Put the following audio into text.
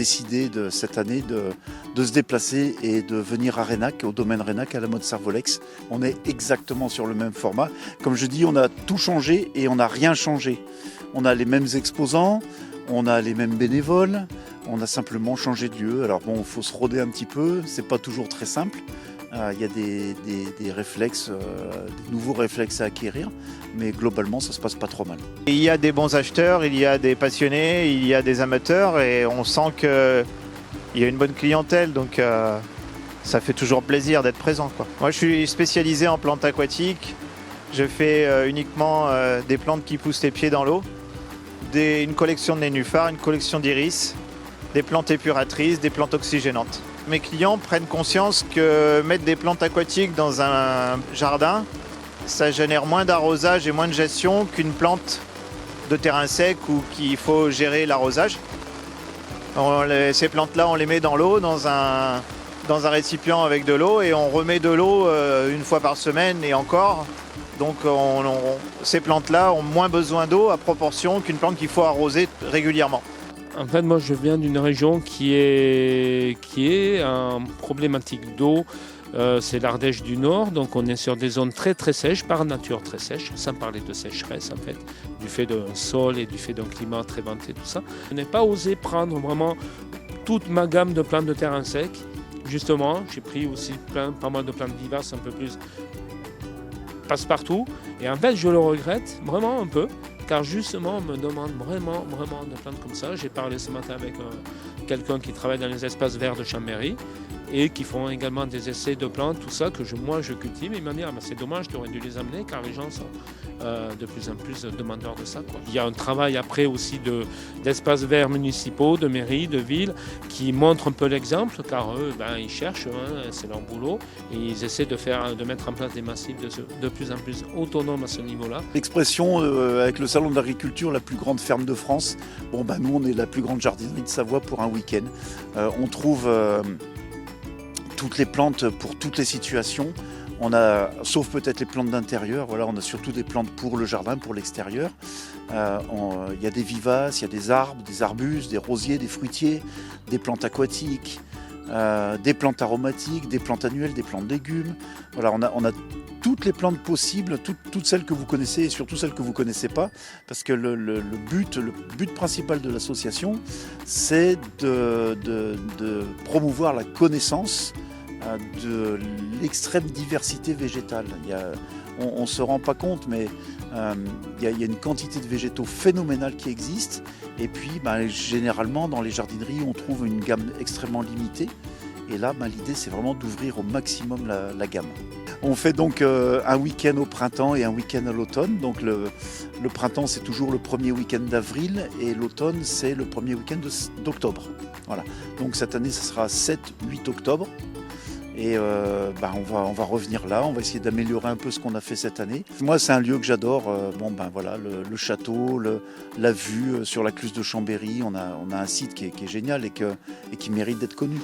décidé cette année de se déplacer et de venir à Raynac, au domaine Raynac, à la mode Servolex. On est exactement sur le même format. Comme je dis, on a tout changé et on n'a rien changé. On a les mêmes exposants, on a les mêmes bénévoles, on a simplement changé de lieu. Alors bon, il faut se rôder un petit peu, c'est pas toujours très simple. Il y a des réflexes, des nouveaux réflexes à acquérir, mais globalement ça se passe pas trop mal. Il y a des bons acheteurs, il y a des passionnés, il y a des amateurs et on sent qu'il y a une bonne clientèle, donc ça fait toujours plaisir d'être présent, quoi. Moi je suis spécialisé en plantes aquatiques, je fais uniquement des plantes qui poussent les pieds dans l'eau, une collection de nénuphars, une collection d'iris, des plantes épuratrices, des plantes oxygénantes. Mes clients prennent conscience que mettre des plantes aquatiques dans un jardin, ça génère moins d'arrosage et moins de gestion qu'une plante de terrain sec où il faut gérer l'arrosage. Ces plantes-là, on les met dans l'eau, dans un récipient avec de l'eau et on remet de l'eau une fois par semaine et encore. Donc ces plantes-là ont moins besoin d'eau à proportion qu'une plante qu'il faut arroser régulièrement. En fait, moi, je viens d'une région qui est en problématique d'eau. C'est l'Ardèche du Nord, donc on est sur des zones très très sèches, par nature très sèches, sans parler de sécheresse en fait, du fait d'un sol et du fait d'un climat très venté, tout ça. Je n'ai pas osé prendre vraiment toute ma gamme de plantes de terrain sec. Justement, j'ai pris aussi pas mal de plantes vivaces, un peu plus passe-partout. Et en fait, je le regrette vraiment un peu. Car justement, on me demande vraiment de plantes comme ça. J'ai parlé ce matin avec quelqu'un qui travaille dans les espaces verts de Chambéry et qui font également des essais de plantes, tout ça, que moi je cultive. Et il m'a dit, c'est dommage, tu aurais dû les amener, car les gens sont de plus en plus demandeurs de ça, quoi. Il y a un travail après aussi d'espaces verts municipaux, de mairies, de villes, qui montrent un peu l'exemple, car eux, ils cherchent, c'est leur boulot, et ils essaient de mettre en place des massifs de plus en plus autonomes à ce niveau-là. L'expression avec le salon de l'agriculture, la plus grande ferme de France, nous on est la plus grande jardinerie de Savoie pour un week-end. On trouve toutes les plantes pour toutes les situations. On a, sauf peut-être les plantes d'intérieur, on a surtout des plantes pour le jardin, pour l'extérieur. Il y a des vivaces, il y a des arbres, des arbustes, des rosiers, des fruitiers, des plantes aquatiques, des plantes aromatiques, des plantes annuelles, des plantes légumes. On a toutes les plantes possibles, toutes celles que vous connaissez et surtout celles que vous ne connaissez pas, parce que le but principal de l'association, c'est de promouvoir la connaissance de l'extrême diversité végétale. On ne se rend pas compte, mais il y a une quantité de végétaux phénoménale qui existe. Et puis, généralement, dans les jardineries, on trouve une gamme extrêmement limitée. Et là, l'idée, c'est vraiment d'ouvrir au maximum la gamme. On fait donc un week-end au printemps et un week-end à l'automne. Donc le printemps, c'est toujours le premier week-end d'avril et l'automne, c'est le premier week-end d'octobre. Voilà. Donc cette année, ce sera 7-8 octobre. Et on va revenir là, on va essayer d'améliorer un peu ce qu'on a fait cette année. Moi, c'est un lieu que j'adore. Le château, la vue sur la Cluse de Chambéry. On a un site qui est génial et qui mérite d'être connu.